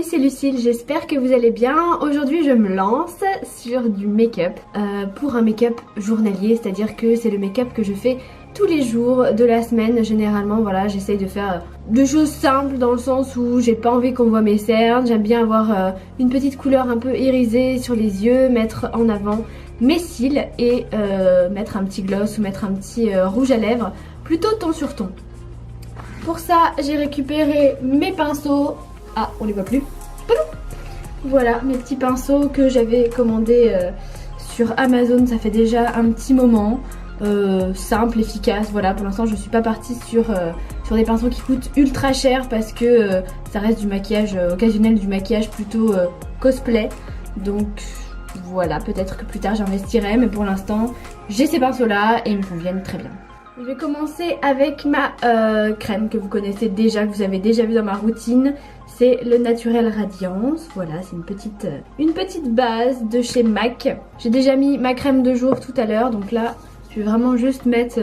c'est Lucille, j'espère que vous allez bien. Aujourd'hui je me lance sur du make-up pour un make-up journalier, c'est-à-dire que c'est le make-up que je fais tous les jours de la semaine. Généralement voilà, j'essaye de faire des choses simples dans le sens où j'ai pas envie qu'on voit mes cernes. J'aime bien avoir une petite couleur un peu irisée sur les yeux, mettre en avant mes cils et mettre un petit gloss ou mettre un petit rouge à lèvres, plutôt ton sur ton. Pour ça j'ai récupéré mes pinceaux. Ah, on les voit plus. Voilà, mes petits pinceaux que j'avais commandés sur Amazon, ça fait déjà un petit moment. Simple, efficace, voilà. Pour l'instant, je suis pas partie sur des pinceaux qui coûtent ultra cher parce que ça reste du maquillage occasionnel, du maquillage plutôt cosplay. Donc voilà, peut-être que plus tard j'investirai, mais pour l'instant, j'ai ces pinceaux-là et ils me conviennent très bien. Je vais commencer avec ma crème que vous connaissez déjà, que vous avez déjà vu dans ma routine. C'est le Naturel Radiance. Voilà, c'est une petite base de chez MAC. J'ai déjà mis ma crème de jour tout à l'heure. Donc là, je vais vraiment juste mettre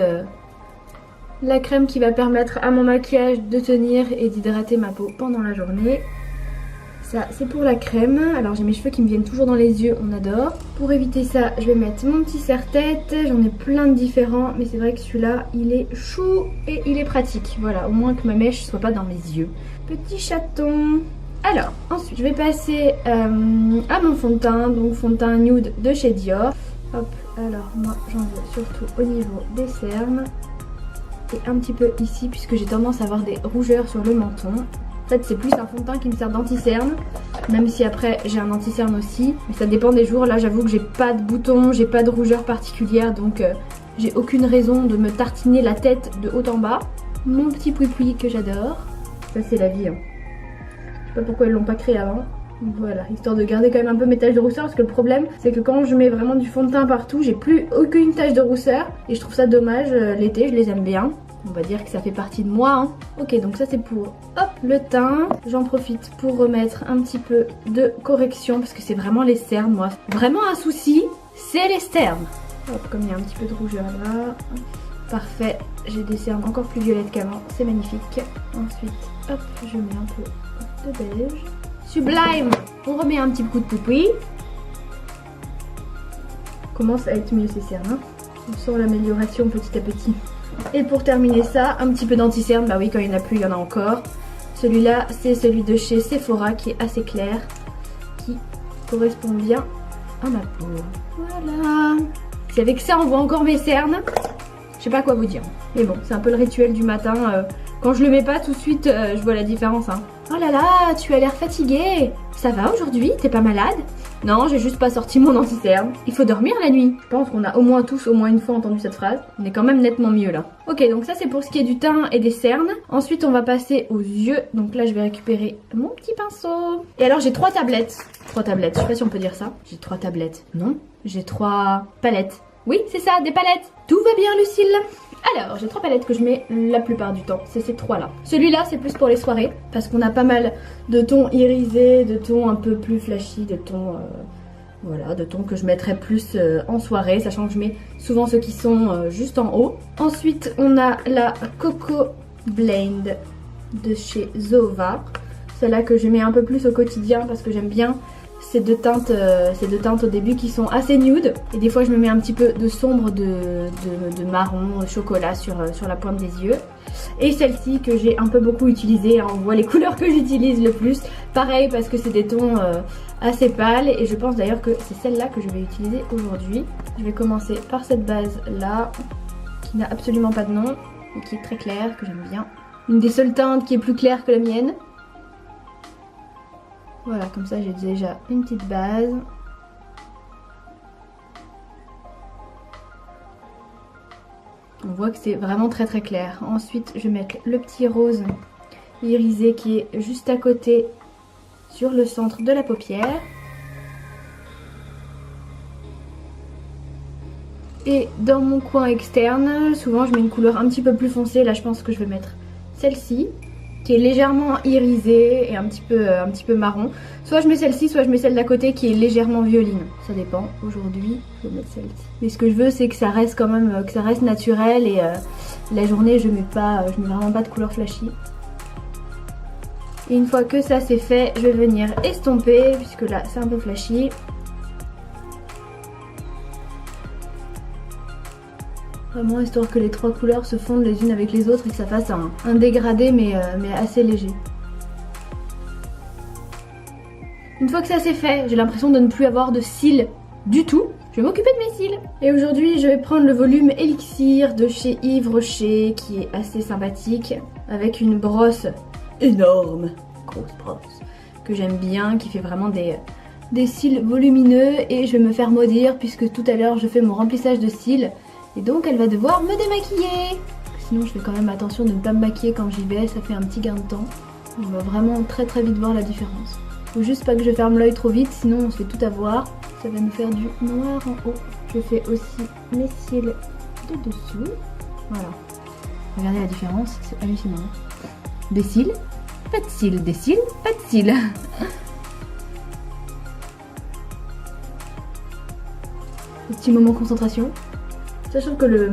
la crème qui va permettre à mon maquillage de tenir et d'hydrater ma peau pendant la journée. Ça, c'est pour la crème. Alors j'ai mes cheveux qui me viennent toujours dans les yeux, on adore. Pour éviter ça, je vais mettre mon petit serre-tête. J'en ai plein de différents, mais c'est vrai que celui-là, il est chou et il est pratique. Voilà, au moins que ma mèche soit pas dans mes yeux. Petit chaton. Alors, ensuite, je vais passer à mon fond de teint. Donc fond de teint nude de chez Dior. Hop, alors moi, j'en veux surtout au niveau des cernes. Et un petit peu ici, puisque j'ai tendance à avoir des rougeurs sur le menton. En fait c'est plus un fond de teint qui me sert d'anti-cerne, même si après j'ai un anti-cerne aussi, mais ça dépend des jours. Là j'avoue que j'ai pas de boutons, j'ai pas de rougeur particulière, donc j'ai aucune raison de me tartiner la tête de haut en bas. Mon petit poui-poui que j'adore, ça c'est la vie hein. Je sais pas pourquoi ils l'ont pas créé avant. Voilà, histoire de garder quand même un peu mes taches de rousseur, parce que le problème c'est que quand je mets vraiment du fond de teint partout, j'ai plus aucune tache de rousseur et je trouve ça dommage. L'été je les aime bien. On va dire que ça fait partie de moi hein. Ok, donc ça c'est pour le teint. J'en profite pour remettre un petit peu de correction parce que c'est vraiment les cernes moi. Vraiment un souci, c'est les cernes. Hop, comme il y a un petit peu de rougeur là. Parfait, j'ai des cernes encore plus violettes qu'avant, c'est magnifique. Ensuite, hop, je mets un peu de beige. Sublime. On remet un petit coup de poupée. Commence à être mieux ces cernes hein. On sent l'amélioration petit à petit. Et pour terminer ça, un petit peu d'anti-cerne. Bah oui, quand il n'y en a plus, il y en a encore. Celui-là, c'est celui de chez Sephora qui est assez clair, qui correspond bien à ma peau. Voilà. Si avec ça, on voit encore mes cernes, je sais pas quoi vous dire. Mais bon, c'est un peu le rituel du matin. Quand je le mets pas tout de suite, je vois la différence. Hein. Oh là là, tu as l'air fatiguée. Ça va aujourd'hui? T'es pas malade? Non, j'ai juste pas sorti mon anti-cerne. Il faut dormir la nuit. Je pense qu'on a au moins tous, au moins une fois entendu cette phrase. On est quand même nettement mieux là. Ok, donc ça c'est pour ce qui est du teint et des cernes. Ensuite on va passer aux yeux. Donc là je vais récupérer mon petit pinceau. Et alors j'ai 3 tablettes. 3 tablettes, je sais pas si on peut dire ça. J'ai 3 tablettes. Non, j'ai 3 palettes. Oui, c'est ça, des palettes. Tout va bien Lucille. Alors, j'ai 3 palettes que je mets la plupart du temps, c'est ces 3 là. Celui-là, c'est plus pour les soirées, parce qu'on a pas mal de tons irisés, de tons un peu plus flashy, de tons, voilà, de tons que je mettrais plus en soirée, sachant que je mets souvent ceux qui sont juste en haut. Ensuite, on a la Coco Blend de chez Zova. Celle-là que je mets un peu plus au quotidien, parce que j'aime bien ces deux teintes au début qui sont assez nude. Et des fois je me mets un petit peu de sombre de marron chocolat sur la pointe des yeux. Et celle-ci que j'ai un peu beaucoup utilisée, hein, on voit les couleurs que j'utilise le plus. Pareil parce que c'est des tons assez pâles et je pense d'ailleurs que c'est celle-là que je vais utiliser aujourd'hui. Je vais commencer par cette base là qui n'a absolument pas de nom et qui est très claire, que j'aime bien. Une des seules teintes qui est plus claire que la mienne. Voilà, comme ça j'ai déjà une petite base. On voit que c'est vraiment très très clair. Ensuite, je vais mettre le petit rose irisé qui est juste à côté sur le centre de la paupière. Et dans mon coin externe, souvent je mets une couleur un petit peu plus foncée. Là, je pense que je vais mettre celle-ci, qui est légèrement irisée et un petit peu marron. Soit je mets celle-ci, soit je mets celle d'à côté qui est légèrement violine. Ça dépend. Aujourd'hui, je vais mettre celle-ci. Mais ce que je veux, c'est que ça reste quand même, que ça reste naturel et la journée, je mets vraiment pas de couleur flashy. Et une fois que ça c'est fait, je vais venir estomper puisque là c'est un peu flashy. Vraiment histoire que les trois couleurs se fondent les unes avec les autres et que ça fasse un dégradé mais assez léger. Une fois que ça c'est fait, j'ai l'impression de ne plus avoir de cils du tout. Je vais m'occuper de mes cils. Et aujourd'hui je vais prendre le volume Elixir de chez Yves Rocher qui est assez sympathique. Avec une brosse énorme, grosse brosse, que j'aime bien, qui fait vraiment des cils volumineux. Et je vais me faire maudire puisque tout à l'heure je fais mon remplissage de cils. Et donc elle va devoir me démaquiller. Sinon je fais quand même attention de ne pas me maquiller quand j'y vais, ça fait un petit gain de temps. On va vraiment très vite voir la différence. Faut juste pas que je ferme l'œil trop vite, sinon on se fait tout avoir. Ça va nous faire du noir en haut. Je fais aussi mes cils de dessous. Voilà. Regardez la différence, c'est hallucinant. Des cils, pas de cils, des cils, pas de cils. Petit moment concentration. Sachant que le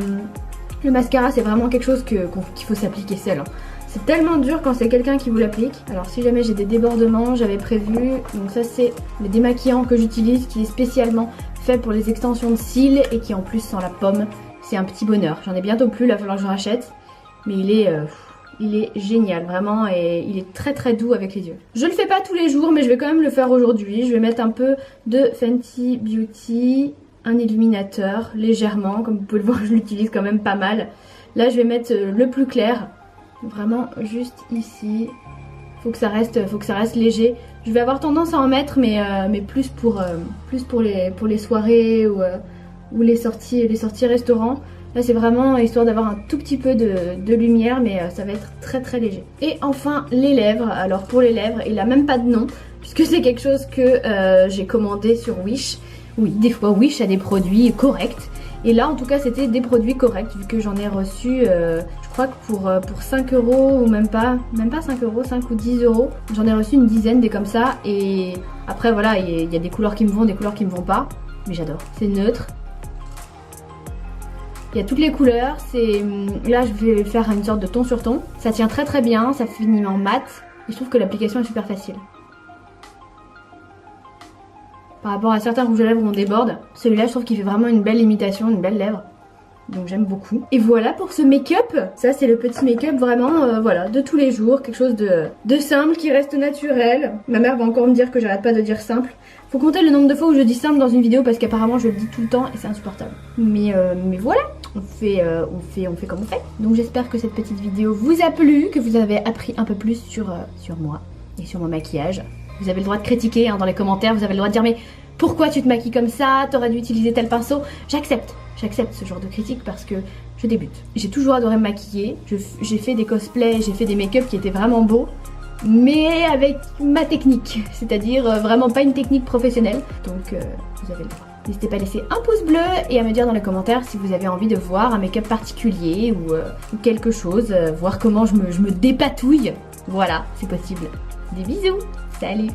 mascara c'est vraiment quelque chose qu'il faut s'appliquer seul. C'est tellement dur quand c'est quelqu'un qui vous l'applique. Alors si jamais j'ai des débordements, j'avais prévu. Donc ça c'est le démaquillant que j'utilise qui est spécialement fait pour les extensions de cils et qui en plus sent la pomme. C'est un petit bonheur. J'en ai bientôt plus, il va falloir que je rachète. Mais il est génial vraiment et il est très doux avec les yeux. Je le fais pas tous les jours mais je vais quand même le faire aujourd'hui. Je vais mettre un peu de Fenty Beauty, un illuminateur légèrement. Comme vous pouvez le voir je l'utilise quand même pas mal. Là je vais mettre le plus clair. Vraiment juste ici. Faut que ça reste léger. Je vais avoir tendance à en mettre mais plus pour les soirées ou les sorties restaurants. Là c'est vraiment histoire d'avoir un tout petit peu de lumière mais ça va être très léger. Et enfin les lèvres. Alors pour les lèvres il n'a même pas de nom puisque c'est quelque chose que j'ai commandé sur Wish. Oui, des fois Wish a des produits corrects. Et là en tout cas c'était des produits corrects vu que j'en ai reçu je crois que pour 5 € ou même pas 5 €, 5 ou 10 €. J'en ai reçu une dizaine des comme ça et après voilà il y a des couleurs qui me vont, des couleurs qui me vont pas. Mais j'adore, c'est neutre. Il y a toutes les couleurs, là je vais faire une sorte de ton sur ton. Ça tient très bien, ça finit en mat et je trouve que l'application est super facile. Par rapport à certains rouges à lèvres où on déborde, celui-là je trouve qu'il fait vraiment une belle imitation, une belle lèvre. Donc j'aime beaucoup. Et voilà pour ce make-up. Ça c'est le petit make-up vraiment voilà, de tous les jours. Quelque chose de simple qui reste naturel. Ma mère va encore me dire que j'arrête pas de dire simple. Faut compter le nombre de fois où je dis simple dans une vidéo parce qu'apparemment je le dis tout le temps et c'est insupportable. Mais voilà, on fait comme on fait. Donc j'espère que cette petite vidéo vous a plu, que vous avez appris un peu plus sur moi et sur mon maquillage. Vous avez le droit de critiquer dans les commentaires, vous avez le droit de dire mais pourquoi tu te maquilles comme ça, t'aurais dû utiliser tel pinceau. J'accepte ce genre de critique parce que je débute. J'ai toujours adoré me maquiller, j'ai fait des cosplays, j'ai fait des make-up qui étaient vraiment beaux, mais avec ma technique, c'est-à-dire vraiment pas une technique professionnelle. Donc vous avez le droit. N'hésitez pas à laisser un pouce bleu et à me dire dans les commentaires si vous avez envie de voir un make-up particulier ou quelque chose, voir comment je me dépatouille. Voilà, c'est possible. Des bisous, salut!